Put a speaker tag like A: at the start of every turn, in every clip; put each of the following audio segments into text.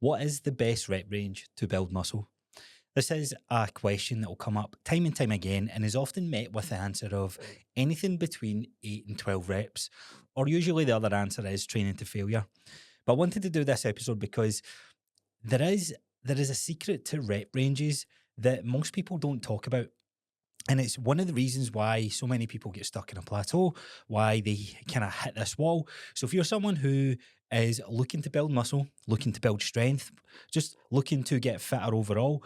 A: What is the best rep range to build muscle? This is a question that will come up time and time again and is often met with the answer of anything between 8 and 12 reps, or usually the other answer is training to failure. But I wanted to do this episode because there is a secret to rep ranges that most people don't talk about. And it's one of the reasons why so many people get stuck in a plateau, why they kind of hit this wall. So if you're someone who is looking to build muscle, looking to build strength, just looking to get fitter overall,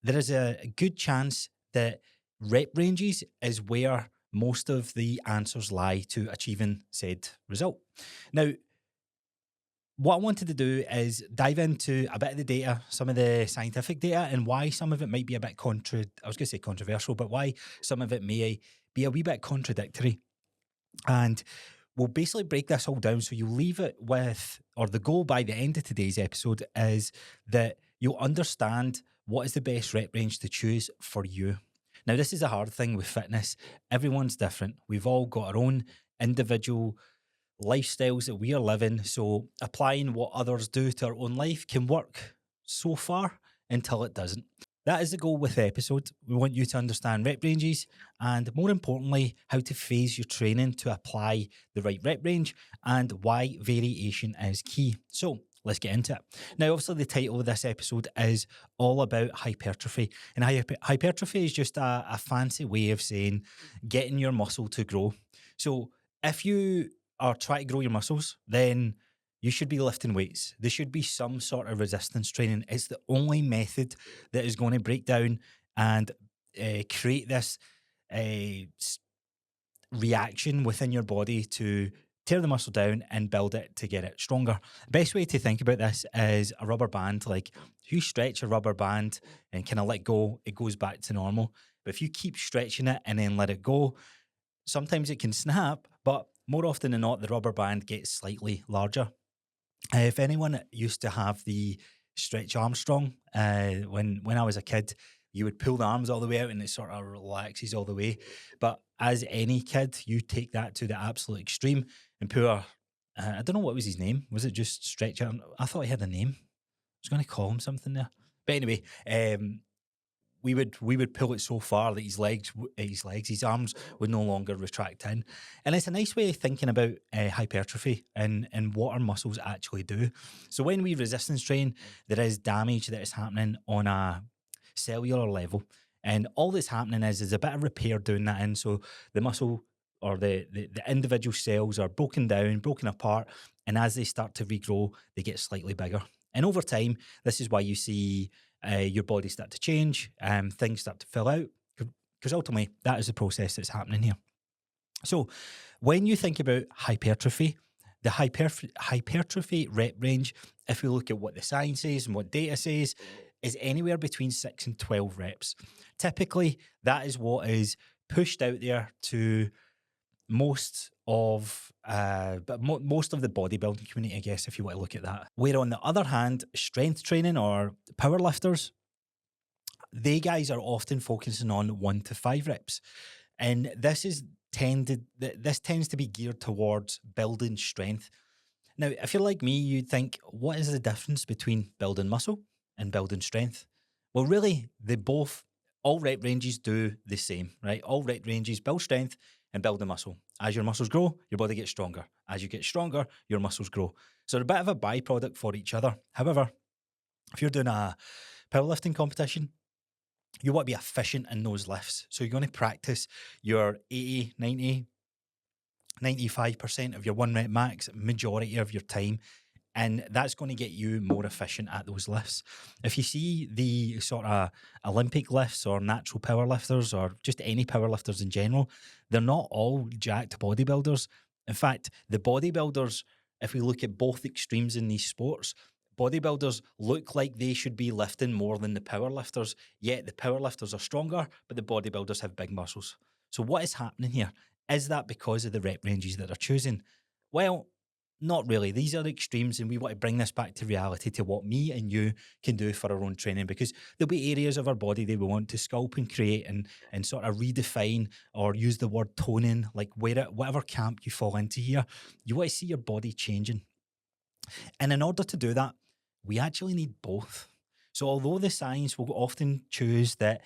A: there is a good chance that rep ranges is where most of the answers lie to achieving said result. Now, what I wanted to do is dive into a bit of the data, some of the scientific data, and why some of it might be a bit controversial, but why some of it may be a wee bit contradictory. And we'll basically break this all down so you leave it with, or the goal by the end of today's episode is that you'll understand what is the best rep range to choose for you. Now, this is a hard thing with fitness. Everyone's different. We've all got our own individual lifestyles that we are living. So applying what others do to our own life can work so far until it doesn't. That is the goal with the episode. We want you to understand rep ranges and, more importantly, how to phase your training to apply the right rep range and why variation is key. So let's get into it. Now, obviously, the title of this episode is all about hypertrophy. And hypertrophy is just a fancy way of saying getting your muscle to grow. So if you are trying to grow your muscles, then you should be lifting weights. There should be some sort of resistance training. It's the only method that is going to break down and create this reaction within your body to tear the muscle down and build it to get it stronger. Best way to think about this is a rubber band. Like if you stretch a rubber band and kind of let go, it goes back to normal. But if you keep stretching it and then let it go, sometimes it can snap, but more often than not, the rubber band gets slightly larger. If anyone used to have the Stretch Armstrong, when I was a kid, you would pull the arms all the way out and it sort of relaxes all the way. But as any kid, you take that to the absolute extreme and poor, I don't know what was his name. Was it just Stretch Arm? I thought he had a name. I was going to call him something there. But anyway, we would pull it so far that his arms would no longer retract in. And it's a nice way of thinking about hypertrophy and what our muscles actually do. So when we resistance train, there is damage that is happening on a cellular level. And all that's happening is a bit of repair doing that in. So the muscle or the individual cells are broken down, broken apart. And as they start to regrow, they get slightly bigger. And over time, this is why you see your body start to change, things start to fill out, because ultimately that is the process that's happening here. So when you think about hypertrophy, the hypertrophy rep range, if we look at what the science says and what data says, is anywhere between 6 and 12 reps. Typically, that is what is pushed out there to most of the bodybuilding community, I guess, if you want to look at that. Where on the other hand, strength training or power lifters, they guys are often focusing on 1 to 5 reps. And this tends to be geared towards building strength. Now, if you're like me, you'd think, what is the difference between building muscle and building strength? Well, really, all rep ranges do the same, right? All rep ranges build strength and build the muscle. As your muscles grow, your body gets stronger. As you get stronger, your muscles grow. So they're a bit of a byproduct for each other. However, if you're doing a powerlifting competition, you want to be efficient in those lifts. So you're going to practice your 80, 90, 95% of your 1 rep max, majority of your time. And that's going to get you more efficient at those lifts. If you see the sort of Olympic lifts or natural power lifters or just any power lifters in general, they're not all jacked bodybuilders. In fact, the bodybuilders, if we look at both extremes in these sports, bodybuilders look like they should be lifting more than the power lifters, yet the power lifters are stronger, but the bodybuilders have big muscles. So what is happening here? Is that because of the rep ranges that they're choosing? Well, not really. These are extremes, and we want to bring this back to reality, to what me and you can do for our own training, because there'll be areas of our body that we want to sculpt and create and sort of redefine, or use the word toning, like whatever camp you fall into here. You want to see your body changing. And in order to do that, we actually need both. So although the science will often choose that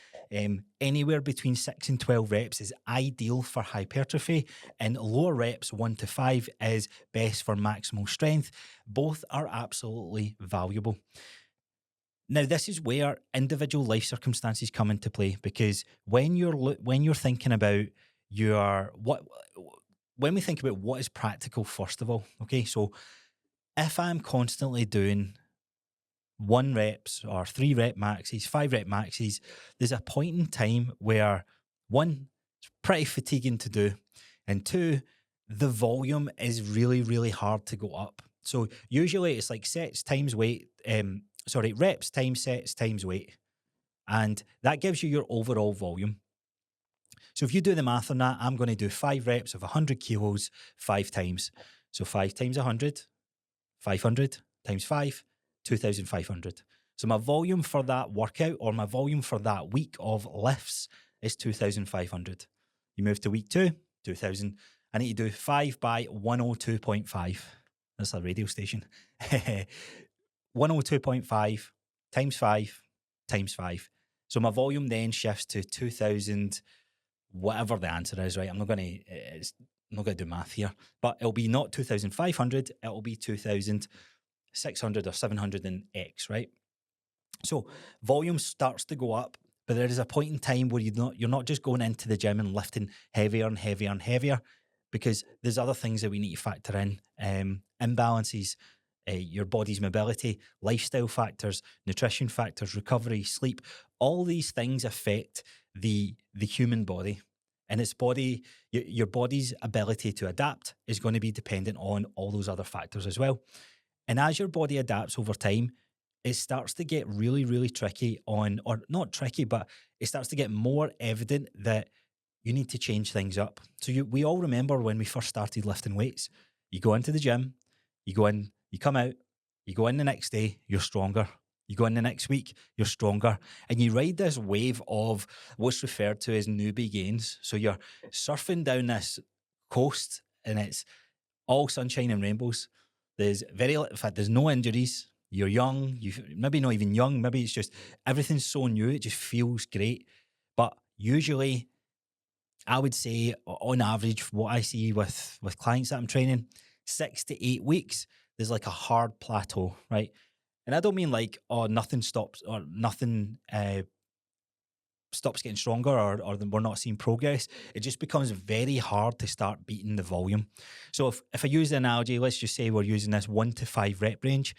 A: anywhere between 6 and 12 reps is ideal for hypertrophy and lower reps, 1 to 5, is best for maximal strength, both are absolutely valuable. Now, this is where individual life circumstances come into play, because when you're thinking about when we think about what is practical, first of all, okay, so if I'm constantly doing 1 reps or 3 rep maxes, 5 rep maxes, there's a point in time where, one, it's pretty fatiguing to do, and two, the volume is really, really hard to go up. So usually it's like reps times sets times weight. And that gives you your overall volume. So if you do the math on that, I'm going to do 5 reps of 100 kilos 5 times. So 5 times 100, 500 times 5, 2,500. So my volume for that workout, or my volume for that week of lifts, is 2,500. You move to week 2, 2,000. I need to do 5 by 102.5. That's a radio station. 102.5 times 5 times 5. So my volume then shifts to 2,000, whatever the answer is, right? I'm not going to do math here, but it'll be not 2,500, it'll be 2,600 or 700 and X, right? So volume starts to go up, but there is a point in time where you're not just going into the gym and lifting heavier and heavier and heavier, because there's other things that we need to factor in. Imbalances, your body's mobility, lifestyle factors, nutrition factors, recovery, sleep. All these things affect the human body. And your body's ability to adapt is going to be dependent on all those other factors as well. And as your body adapts over time, it starts to get really, really tricky or not tricky, but it starts to get more evident that you need to change things up. So we all remember when we first started lifting weights, you go into the gym, you go in, you come out, you go in the next day, you're stronger. You go in the next week, you're stronger. And you ride this wave of what's referred to as newbie gains. So you're surfing down this coast and it's all sunshine and rainbows. There's no injuries. You're young, maybe not even young, maybe it's just everything's so new, it just feels great. But usually, I would say on average, what I see with clients that I'm training, 6 to 8 weeks, there's like a hard plateau, right? And I don't mean like, nothing stops or nothing stops getting stronger or we're not seeing progress. It just becomes very hard to start beating the volume. So if I use the analogy, let's just say we're using this 1 to 5 rep range,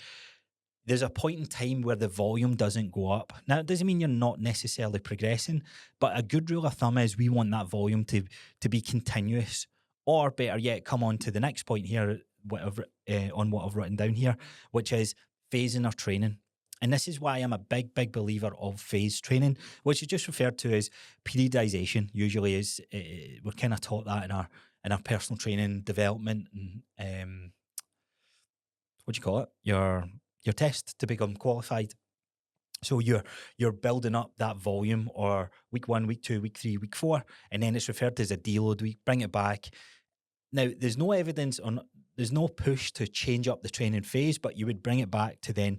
A: there's a point in time where the volume doesn't go up. Now, it doesn't mean you're not necessarily progressing, but a good rule of thumb is we want that volume to be continuous, or better yet, come on to the next point here, on what I've written down here, which is phasing our training. And this is why I'm a big, big believer of phase training, which is just referred to as periodization. Usually is we're kind of taught that in our personal training development and what do you call it? Your test to become qualified. So you're building up that volume, or week 1, week 2, week 3, week 4, and then it's referred to as a deload week. Bring it back. Now, there's no evidence there's no push to change up the training phase, but you would bring it back to then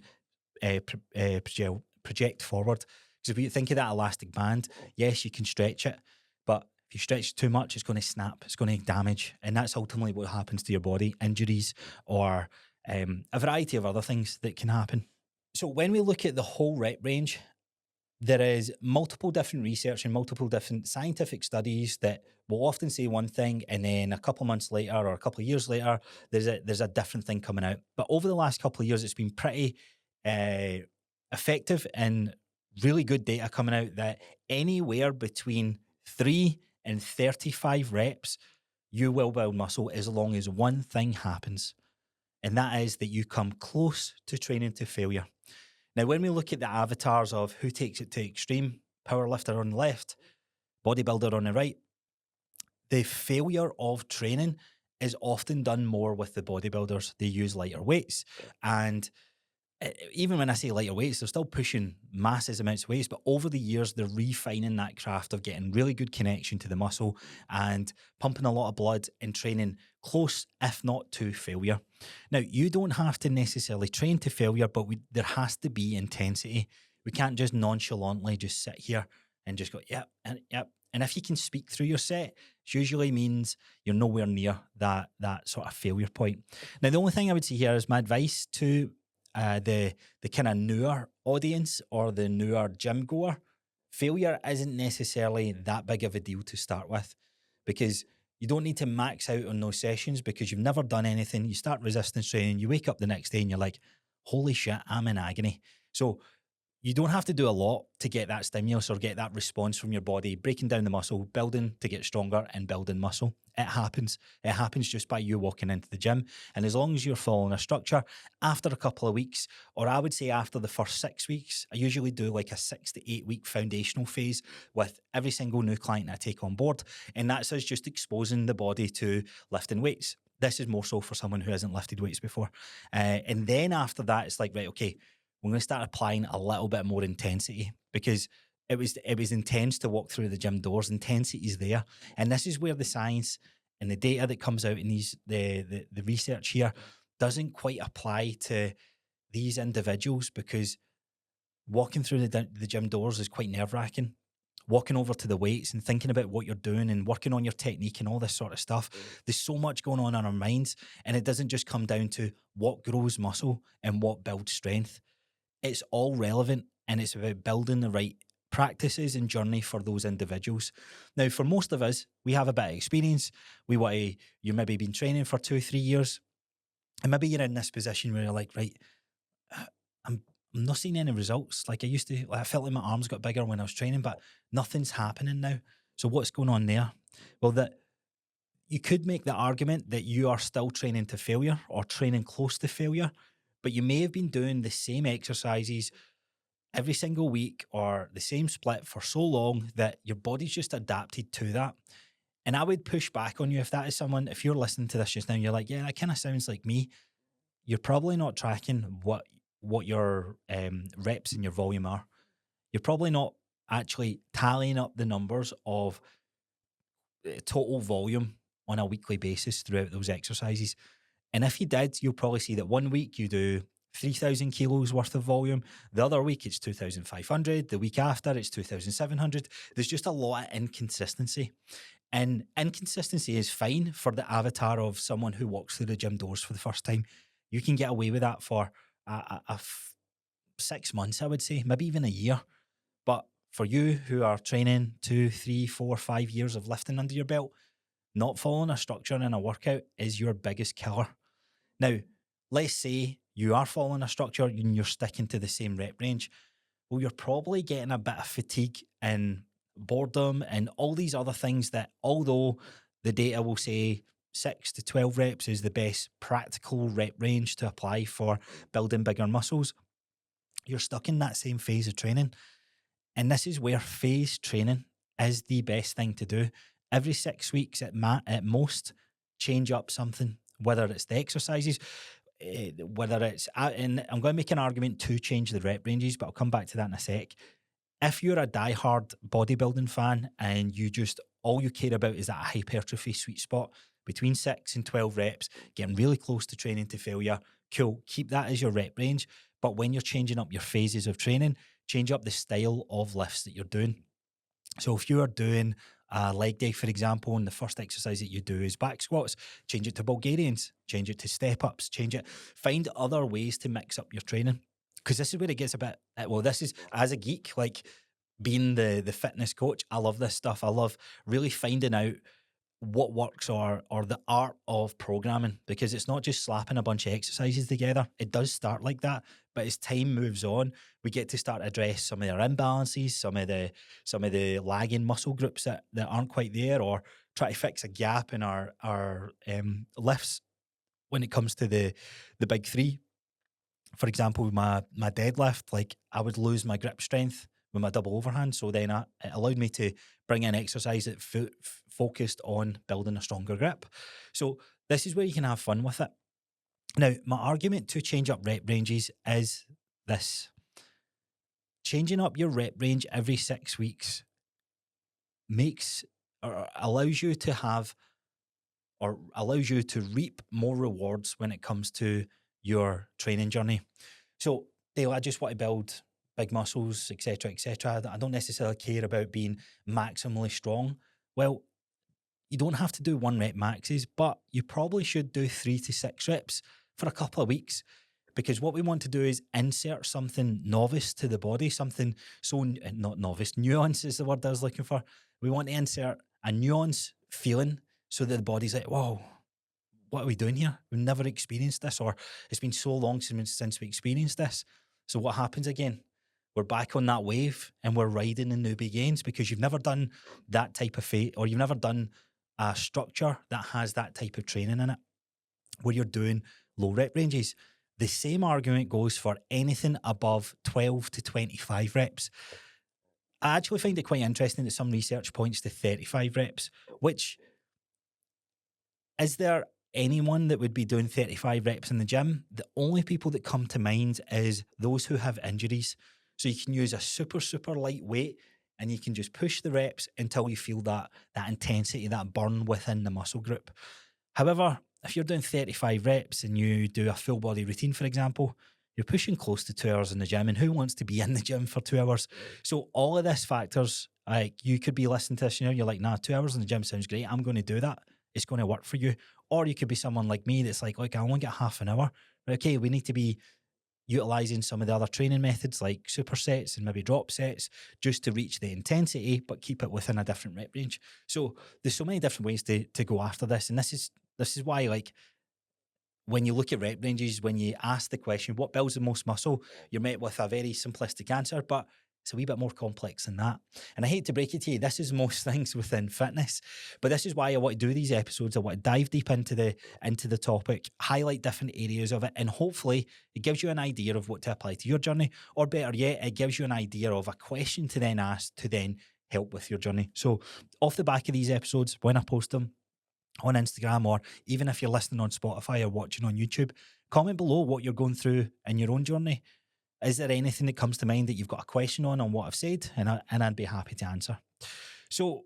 A: project forward. Because if you think of that elastic band, yes, you can stretch it, but if you stretch too much, it's going to snap, it's going to damage, and that's ultimately what happens to your body, injuries or a variety of other things that can happen. So when we look at the whole rep range, there is multiple different research and multiple different scientific studies that will often say one thing, and then a couple of months later or a couple of years later, there's a different thing coming out. But over the last couple of years, it's been pretty effective and really good data coming out that anywhere between 3 and 35 reps, you will build muscle as long as one thing happens. And that is that you come close to training to failure. Now, when we look at the avatars of who takes it to extreme, powerlifter on the left, bodybuilder on the right, the failure of training is often done more with the bodybuilders. They use lighter weights. And even when I say lighter weights, they're still pushing massive amounts of weights, but over the years, they're refining that craft of getting really good connection to the muscle and pumping a lot of blood and training close, if not to failure. Now, you don't have to necessarily train to failure, but there has to be intensity. We can't just nonchalantly just sit here and just go, yep, and yep. And if you can speak through your set, it usually means you're nowhere near that sort of failure point. Now, the only thing I would say here is my advice to the kind of newer audience or the newer gym goer, failure isn't necessarily that big of a deal to start with, because you don't need to max out on those sessions because you've never done anything. You start resistance training, you wake up the next day and you're like, holy shit, I'm in agony. So you don't have to do a lot to get that stimulus or get that response from your body, breaking down the muscle, building to get stronger and building muscle. It happens. It happens just by you walking into the gym. And as long as you're following a structure, after a couple of weeks, or I would say after the first 6 weeks, I usually do like a 6 to 8 week foundational phase with every single new client I take on board. And that's us just exposing the body to lifting weights. This is more so for someone who hasn't lifted weights before. And then after that, it's like, right, okay, we're going to start applying a little bit more intensity, because it was intense to walk through the gym doors. Intensity is there. And this is where the science and the data that comes out in the research here doesn't quite apply to these individuals, because walking through the gym doors is quite nerve-wracking. Walking over to the weights and thinking about what you're doing and working on your technique and all this sort of stuff. There's so much going on in our minds, and it doesn't just come down to what grows muscle and what builds strength. It's all relevant, and it's about building the right practices and journey for those individuals. Now, for most of us, we have a bit of experience. You maybe been training for 2 or 3 years, and maybe you're in this position where you're like, right, I'm not seeing any results. Like I used to, I felt like my arms got bigger when I was training, but nothing's happening now. So what's going on there? Well, that you could make the argument that you are still training to failure or training close to failure, but you may have been doing the same exercises every single week or the same split for so long that your body's just adapted to that. And I would push back on you if that is someone, if you're listening to this just now, you're like, yeah, that kind of sounds like me. You're probably not tracking what your reps and your volume are. You're probably not actually tallying up the numbers of total volume on a weekly basis throughout those exercises. And if you did, you'll probably see that one week you do 3,000 kilos worth of volume. The other week it's 2,500. The week after it's 2,700. There's just a lot of inconsistency. And inconsistency is fine for the avatar of someone who walks through the gym doors for the first time. You can get away with that for 6 months, I would say, maybe even a year. But for you who are training 2, 3, 4, 5 years of lifting under your belt, not following a structure in a workout is your biggest killer. Now, let's say you are following a structure and you're sticking to the same rep range. Well, you're probably getting a bit of fatigue and boredom and all these other things that, although the data will say 6 to 12 reps is the best practical rep range to apply for building bigger muscles, you're stuck in that same phase of training. And this is where phase training is the best thing to do. Every 6 weeks at most, change up something, whether it's the exercises, whether it's, and I'm going to make an argument to change the rep ranges, but I'll come back to that in a sec. If you're a diehard bodybuilding fan and you just, all you care about is that hypertrophy sweet spot between 6 and 12 reps, getting really close to training to failure, cool, keep that as your rep range. But when you're changing up your phases of training, change up the style of lifts that you're doing. So if you are doing a leg day, for example, and the first exercise that you do is back squats, change it to Bulgarians, change it to step-ups, find other ways to mix up your training. Because this is where it gets a bit, well, this is, as a geek, like being the fitness coach, I love this stuff. I love really finding out what works or the art of programming, because it's not just slapping a bunch of exercises together. It does start like that, but as time moves on, we get to start address some of their imbalances, some of the lagging muscle groups that aren't quite there, or try to fix a gap in our lifts when it comes to the big three. For example, my deadlift, like I would lose my grip strength with my double overhand. So then it allowed me to bring in exercise that focused on building a stronger grip. So this is where you can have fun with it. Now, my argument to change up rep ranges is this. Changing up your rep range every 6 weeks makes or allows you to have or allows you to reap more rewards when it comes to your training journey. So, Dale, I just want to build big muscles, etc., etc. I don't necessarily care about being maximally strong. Well, you don't have to do 1 rep maxes, but you probably should do 3 to 6 reps for a couple of weeks. Because what we want to do is insert something novice to the body, something not novice, nuance is the word I was looking for. We want to insert a nuance feeling so that the body's like, whoa, what are we doing here? We've never experienced this, or it's been so long since we experienced this. So what happens again? We're back on that wave and we're riding the newbie gains because you've never done that type of or you've never done a structure that has that type of training in it where you're doing low rep ranges. The same argument goes for anything above 12 to 25 reps. I actually find it quite interesting that some research points to 35 reps, which is there anyone that would be doing 35 reps in the gym? The only people that come to mind is those who have injuries. So you can use a super, super light weight and you can just push the reps until you feel that intensity, that burn within the muscle group. However, if you're doing 35 reps and you do a full body routine, for example, you're pushing close to 2 hours in the gym, and who wants to be in the gym for 2 hours? So all of this factors, like you could be listening to this, you're like, nah, 2 hours in the gym sounds great. I'm going to do that. It's going to work for you. Or you could be someone like me that's like, I only get half an hour. Okay, we need to be utilizing some of the other training methods like supersets and maybe drop sets just to reach the intensity, but keep it within a different rep range. So there's so many different ways to go after this. And this is why, like, when you look at rep ranges, when you ask the question, what builds the most muscle, you're met with a very simplistic answer, but it's a wee bit more complex than that. And I hate to break it to you, this is most things within fitness, but this is why I want to do these episodes. I want to dive deep into the topic, highlight different areas of it, and hopefully it gives you an idea of what to apply to your journey, or better yet, it gives you an idea of a question to then ask to then help with your journey. So off the back of these episodes, when I post them on Instagram, or even if you're listening on Spotify or watching on YouTube, comment below what you're going through in your own journey. Is there anything that comes to mind that you've got a question on what I've said? And I'd be happy to answer. So,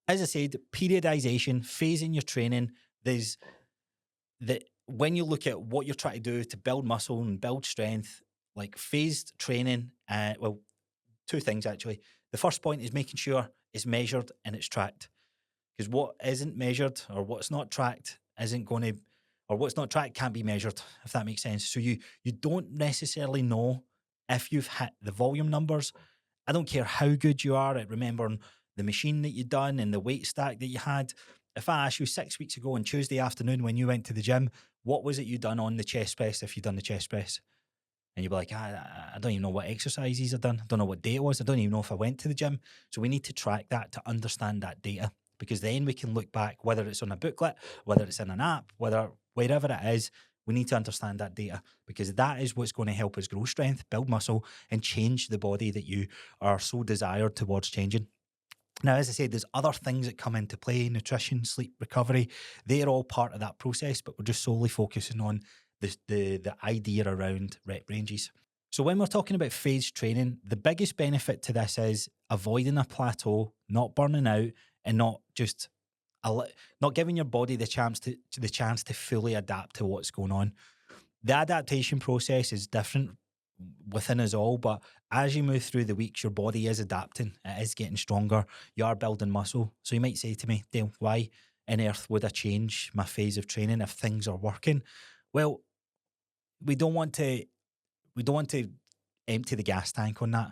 A: as I said, periodization, phasing your training. There's when you look at what you're trying to do to build muscle and build strength, like phased training, well, 2 things actually. The first point is making sure it's measured and it's tracked. Because what isn't measured or what's not tracked isn't going to, or what's not tracked can't be measured, if that makes sense. So you don't necessarily know if you've hit the volume numbers. I don't care how good you are at remembering the machine that you've done and the weight stack that you had. If I asked you 6 weeks ago on Tuesday afternoon when you went to the gym, what was it you done on the chest press if you'd done the chest press? And you'd be like, I don't even know what exercises I've done. I don't know what day it was. I don't even know if I went to the gym. So we need to track that to understand that data, because then we can look back, whether it's on a booklet, whether it's in an app, wherever it is, we need to understand that data, because that is what's going to help us grow strength, build muscle, and change the body that you are so desired towards changing. Now, as I said, there's other things that come into play: nutrition, sleep, recovery. They're all part of that process, but we're just solely focusing on the idea around rep ranges. So when we're talking about phased training, the biggest benefit to this is avoiding a plateau, not burning out, and not giving your body the chance to fully adapt to what's going on. The adaptation process is different within us all, but as you move through the weeks, your body is adapting. It is getting stronger. You are building muscle. So you might say to me, Dale, why on earth would I change my phase of training if things are working? Well, we don't want to empty the gas tank on that.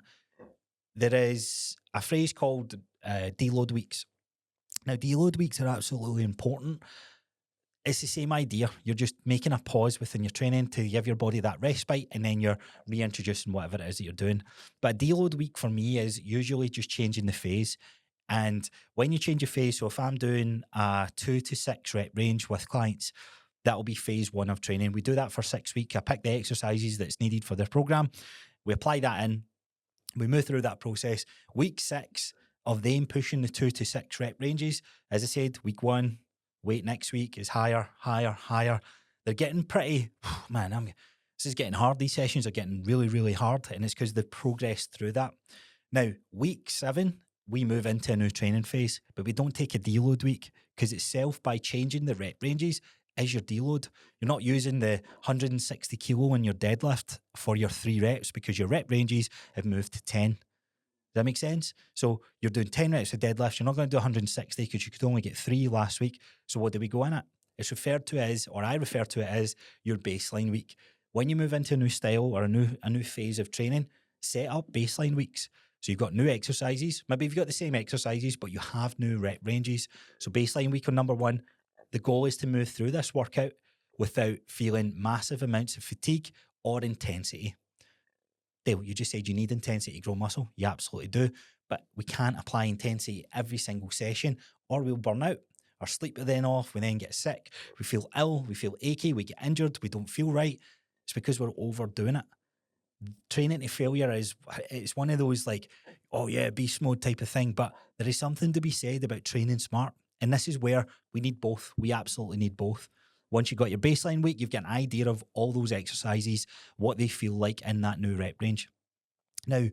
A: There is a phrase called deload weeks. Now, deload weeks are absolutely important. It's the same idea. You're just making a pause within your training to give your body that respite, and then you're reintroducing whatever it is that you're doing. But a deload week for me is usually just changing the phase. And when you change your phase, so if I'm doing a 2 to 6 rep range with clients, that'll be phase 1 of training. We do that for 6 weeks. I pick the exercises that's needed for their program. We apply that in. We move through that process. Week 6 of them pushing the 2 to 6 rep ranges. As I said, week 1, weight next week is higher, higher, higher. They're getting pretty, man, This is getting hard. These sessions are getting really, really hard. And it's because they've progressed through that. Now, week 7, we move into a new training phase, but we don't take a deload week because itself, by changing the rep ranges, is your deload. You're not using the 160 kilo in your deadlift for your 3 reps because your rep ranges have moved to 10. Does that make sense? So you're doing 10 reps of deadlifts. You're not going to do 160 because you could only get 3 last week. So what do we go in at? It's referred to as, or I refer to it as, your baseline week. When you move into a new style or a new phase of training, set up baseline weeks. So you've got new exercises. Maybe you've got the same exercises, but you have new rep ranges. So baseline week on number 1, the goal is to move through this workout without feeling massive amounts of fatigue or intensity. Dale, you just said you need intensity to grow muscle. You absolutely do. But we can't apply intensity every single session or we'll burn out. Our sleep will then off. We then get sick. We feel ill. We feel achy. We get injured. We don't feel right. It's because we're overdoing it. Training to failure it's one of those like, oh yeah, beast mode type of thing. But there is something to be said about training smart. And this is where we need both. We absolutely need both. Once you've got your baseline week, you've got an idea of all those exercises, what they feel like in that new rep range. Now,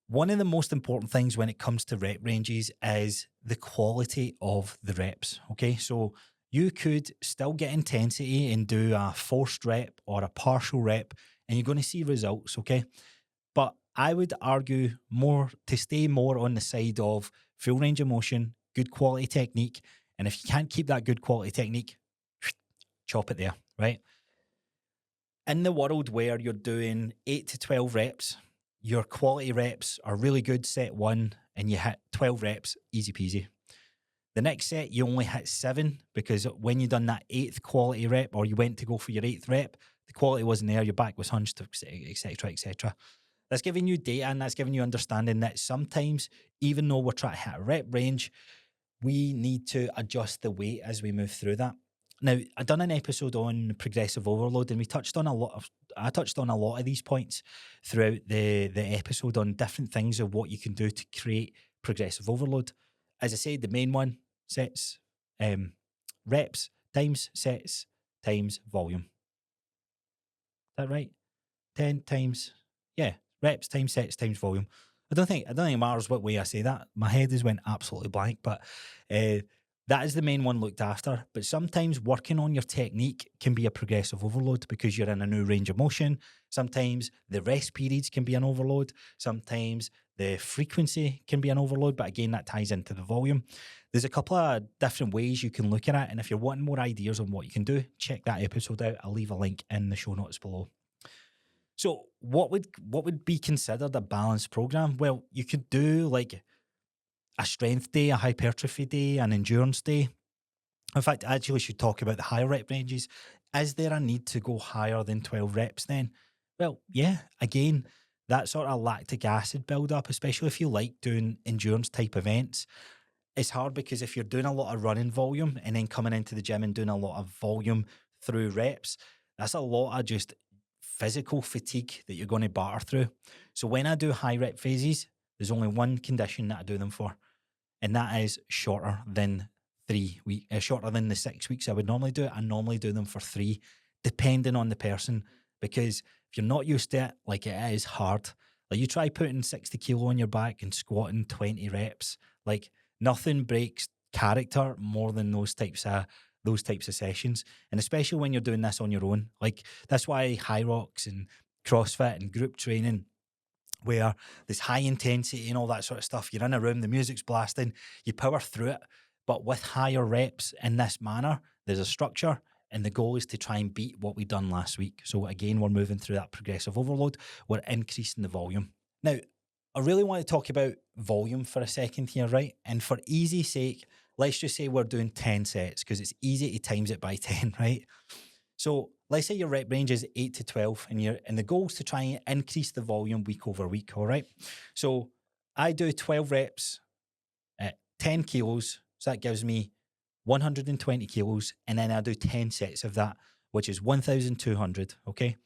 A: one of the most important things when it comes to rep ranges is the quality of the reps, okay? So you could still get intensity and do a forced rep or a partial rep, and you're going to see results, okay? But I would argue more to stay more on the side of full range of motion, good quality technique, and if you can't keep that good quality technique, chop it there, right? In the world where you're doing 8 to 12 reps, your quality reps are really good, set 1, and you hit 12 reps, easy peasy. The next set, you only hit 7 because when you done that 8th quality rep or you went to go for your 8th rep, the quality wasn't there, your back was hunched, etc., etc. That's giving you data and that's giving you understanding that sometimes, even though we're trying to hit a rep range, we need to adjust the weight as we move through that. Now, I done an episode on progressive overload, and I touched on a lot of these points throughout the episode on different things of what you can do to create progressive overload. As I said, the main one, sets, reps times sets times volume. Is that right? 10 times, yeah, reps times sets times volume. I don't think it matters what way I say that. My head has went absolutely blank, but that is the main one looked after. But sometimes working on your technique can be a progressive overload because you're in a new range of motion. Sometimes the rest periods can be an overload. Sometimes the frequency can be an overload. But again, that ties into the volume. There's a couple of different ways you can look at it. And if you're wanting more ideas on what you can do, check that episode out. I'll leave a link in the show notes below. So what would be considered a balanced program? Well, you could do like a strength day, a hypertrophy day, an endurance day. In fact, I actually should talk about the higher rep ranges. Is there a need to go higher than 12 reps then? Well, yeah, again, that sort of lactic acid buildup, especially if you like doing endurance type events, it's hard because if you're doing a lot of running volume and then coming into the gym and doing a lot of volume through reps, that's a lot of just physical fatigue that you're going to batter through. So when I do high rep phases, there's only one condition that I do them for, and that is shorter than 3 weeks, shorter than the 6 weeks I would normally do it. I normally do them for 3, depending on the person, because if you're not used to it, like it is hard. Like you try putting 60 kilo on your back and squatting 20 reps, like nothing breaks character more than those types of sessions. And especially when you're doing this on your own, like that's why High Rocks and CrossFit and group training, where there's high intensity and all that sort of stuff, you're in a room, the music's blasting, you power through it. But with higher reps in this manner, there's a structure, and the goal is to try and beat what we done last week. So again, we're moving through that progressive overload. We're increasing the volume. Now, I really want to talk about volume for a second here, right? And for easy sake, let's just say we're doing 10 sets because it's easy to times it by 10, right? So let's say your rep range is 8 to 12 and the goal is to try and increase the volume week over week, all right? So I do 12 reps at 10 kilos. So that gives me 120 kilos. And then I do 10 sets of that, which is 1,200, okay?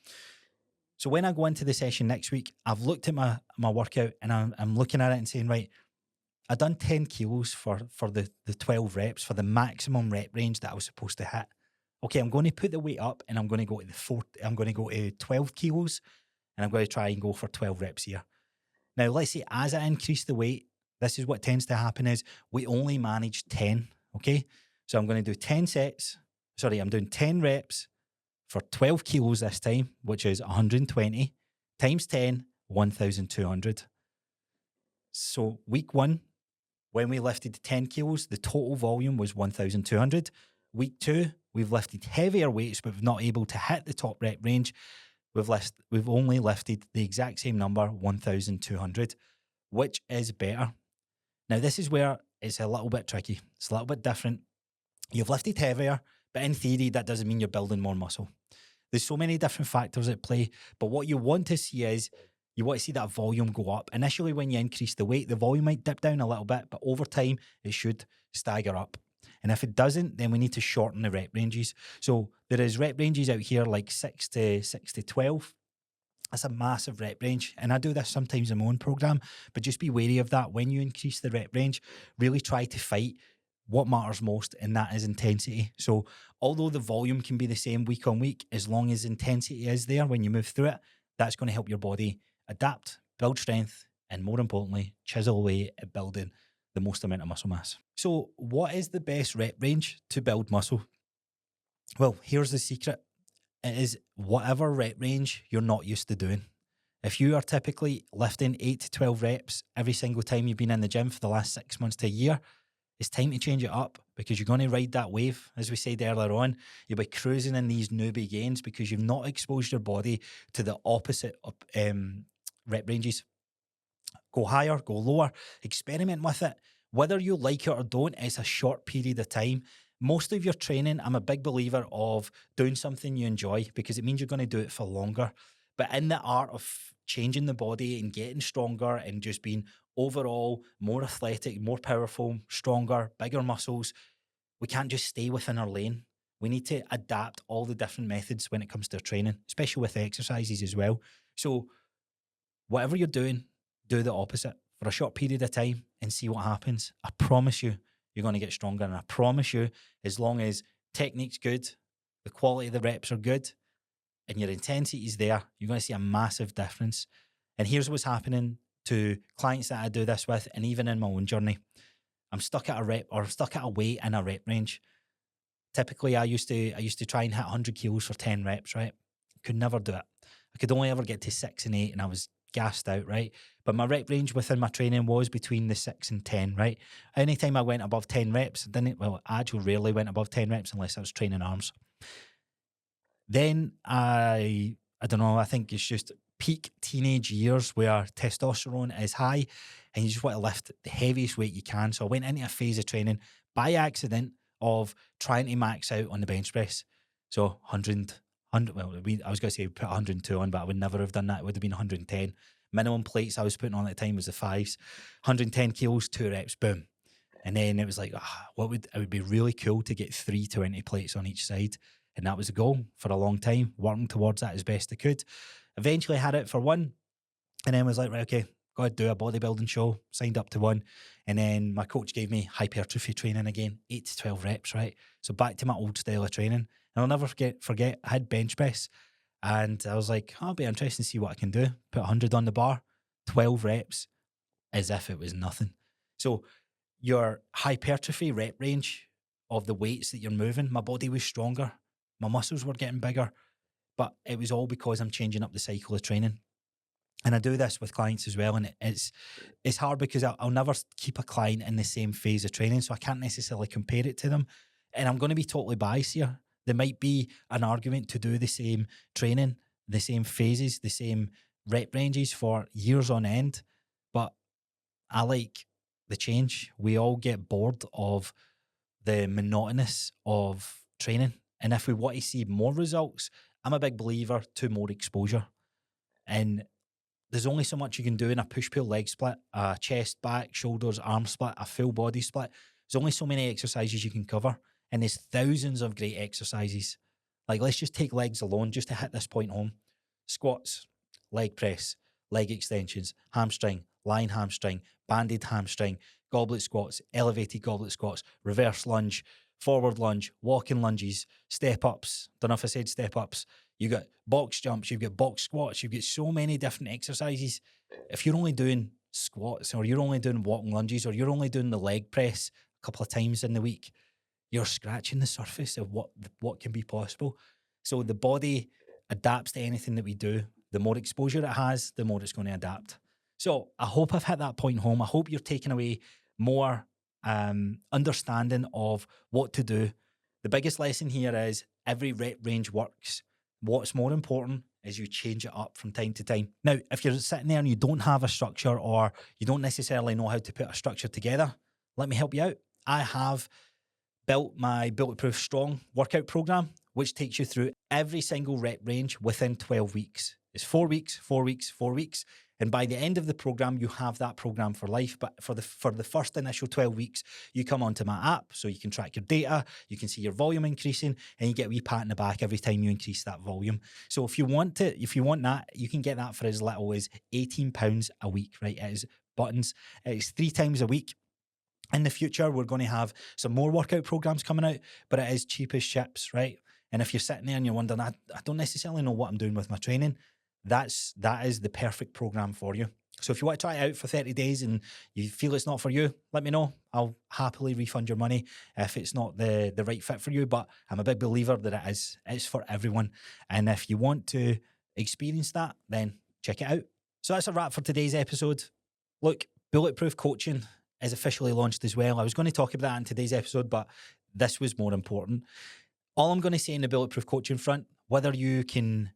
A: So when I go into the session next week, I've looked at my workout and I'm looking at it and saying, right, I've done 10 kilos for the 12 reps, for the maximum rep range that I was supposed to hit. Okay, I'm going to put the weight up and I'm going to go to I'm going to go to 12 kilos and I'm going to try and go for 12 reps here. Now, let's say as I increase the weight, this is what tends to happen is we only manage 10, okay? So I'm going to do 10 sets. Sorry, I'm doing 10 reps for 12 kilos this time, which is 120 times 10, 1,200. So week one, when we lifted 10 kilos, the total volume was 1,200. Week two, we've lifted heavier weights, but we've not able to hit the top rep range. We've only lifted the exact same number, 1,200, which is better. Now, this is where it's a little bit tricky. It's a little bit different. You've lifted heavier, but in theory, that doesn't mean you're building more muscle. There's so many different factors at play, but what you want to see is you want to see that volume go up. Initially, when you increase the weight, the volume might dip down a little bit, but over time, it should stagger up. And if it doesn't, then we need to shorten the rep ranges. So there is rep ranges out here like 6 to 12. That's a massive rep range. And I do this sometimes in my own program, but just be wary of that. When you increase the rep range, really try to fight what matters most, and that is intensity. So although the volume can be the same week on week, as long as intensity is there when you move through it, that's going to help your body adapt, build strength, and more importantly, chisel away at building the most amount of muscle mass. So what is the best rep range to build muscle? Well, here's the secret. It is whatever rep range you're not used to doing. If you are typically lifting 8 to 12 reps every single time you've been in the gym for the last 6 months to a year, it's time to change it up because you're going to ride that wave. As we said earlier on, you'll be cruising in these newbie gains because you've not exposed your body to the opposite of rep ranges. Go higher, go lower, experiment with it. Whether you like it or don't, it's a short period of time. Most of your training, I'm a big believer of doing something you enjoy because it means you're going to do it for longer. But in the art of changing the body and getting stronger and just being overall more athletic, more powerful, stronger, bigger muscles, we can't just stay within our lane. We need to adapt all the different methods when it comes to training, especially with exercises as well. So whatever you're doing, do the opposite for a short period of time and see what happens. I promise you, you're going to get stronger. And I promise you, as long as technique's good, the quality of the reps are good, and your intensity is there, you're going to see a massive difference. And here's what's happening to clients that I do this with, and even in my own journey. I'm stuck at a rep or stuck at a weight in a rep range. Typically, I used to try and hit 100 kilos for 10 reps, right? Could never do it. I could only ever get to 6 and 8, and I was gassed out, right? But my rep range within my training was between the 6 and 10, right? Anytime I went above 10 reps, I actually rarely went above 10 reps unless I was training arms. Then I don't know, I think it's just peak teenage years where testosterone is high and you just want to lift the heaviest weight you can. So I went into a phase of training by accident of trying to max out on the bench press. So 100, I was going to say put 102 on, but I would never have done that. It would have been 110. Minimum plates I was putting on at the time was the 5s. 110 kilos, 2 reps, boom. And then it was like, it would be really cool to get 320 plates on each side. And that was the goal for a long time, working towards that as best I could. Eventually had it for one, and then was like, right, okay, got to do a bodybuilding show, signed up to one. And then my coach gave me hypertrophy training again, 8 to 12 reps, right? So back to my old style of training. And I'll never forget, I had bench press. And I was like, I'll be interested to see what I can do. Put 100 on the bar, 12 reps, as if it was nothing. So your hypertrophy rep range of the weights that you're moving, my body was stronger. My muscles were getting bigger, but it was all because I'm changing up the cycle of training. And I do this with clients as well. And it's hard because I'll never keep a client in the same phase of training. So I can't necessarily compare it to them. And I'm going to be totally biased here. There might be an argument to do the same training, the same phases, the same rep ranges for years on end. But I like the change. We all get bored of the monotonous of training. And if we want to see more results, I'm a big believer to more exposure. And there's only so much you can do in a push-pull leg split, a chest, back, shoulders, arm split, a full body split. There's only so many exercises you can cover. And there's thousands of great exercises. Like, let's just take legs alone just to hit this point home. Squats, leg press, leg extensions, hamstring, lying hamstring, banded hamstring, goblet squats, elevated goblet squats, reverse lunge, forward lunge, walking lunges, step ups. Don't know if I said step ups. You got box jumps, you've got box squats, you've got so many different exercises. If you're only doing squats, or you're only doing walking lunges, or you're only doing the leg press a couple of times in the week, you're scratching the surface of what can be possible. So the body adapts to anything that we do. The more exposure it has, the more it's going to adapt. So I hope I've hit that point home. I hope you're taking away more understanding of what to do. The biggest lesson here is every rep range works. What's more important is you change it up from time to time. Now, if you're sitting there and you don't have a structure, or you don't necessarily know how to put a structure together, let me help you out. I have built my Bulletproof Strong workout program, which takes you through every single rep range within 12 weeks. It's 4 weeks, 4 weeks, 4 weeks. And by the end of the program, you have that program for life. But for the first initial 12 weeks, you come onto my app so you can track your data, you can see your volume increasing, and you get a wee pat in the back every time you increase that volume. So if you want that, you can get that for as little as £18 a week, right? It is buttons. It's 3 times a week. In the future, we're going to have some more workout programs coming out, but it is cheap as chips, right? And if you're sitting there and you're wondering, I don't necessarily know what I'm doing with my training, that is the perfect program for you. So if you want to try it out for 30 days and you feel it's not for you, let me know. I'll happily refund your money if it's not the right fit for you. But I'm a big believer that it's for everyone. And if you want to experience that, then check it out. So that's a wrap for today's episode. Look, Bulletproof Coaching is officially launched as well. I was going to talk about that in today's episode, but this was more important. All I'm going to say in the Bulletproof Coaching front, whether you can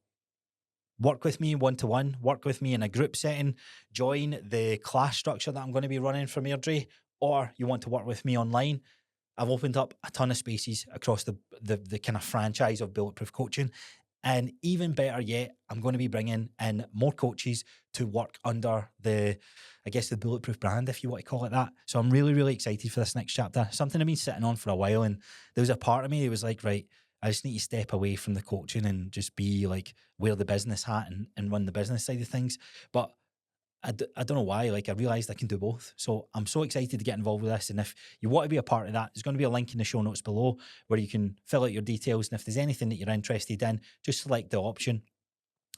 A: work with me one-to-one, work with me in a group setting, join the class structure that I'm going to be running from Airdrie, or you want to work with me online, I've opened up a ton of spaces across the kind of franchise of Bulletproof Coaching. And even better yet, I'm going to be bringing in more coaches to work under the Bulletproof brand, if you want to call it that. So I'm really, really excited for this next chapter. Something I've been sitting on for a while. And there was a part of me that was like, right, I just need to step away from the coaching and just be like, wear the business hat and run the business side of things. But I don't know why. Like, I realised I can do both. So I'm so excited to get involved with this. And if you want to be a part of that, there's going to be a link in the show notes below where you can fill out your details. And if there's anything that you're interested in, just select the option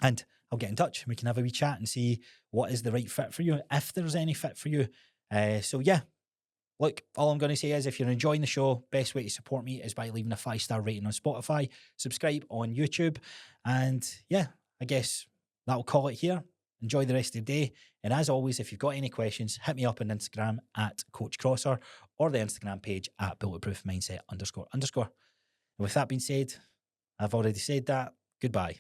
A: and I'll get in touch. We can have a wee chat and see what is the right fit for you, if there's any fit for you. So yeah, look, all I'm going to say is if you're enjoying the show, best way to support me is by leaving a 5-star rating on Spotify, subscribe on YouTube. And yeah, I guess that'll call it here. Enjoy the rest of your day. And as always, if you've got any questions, hit me up on Instagram at Coach Crossar or the Instagram page at Bulletproof Mindset __. And with that being said, I've already said that. Goodbye.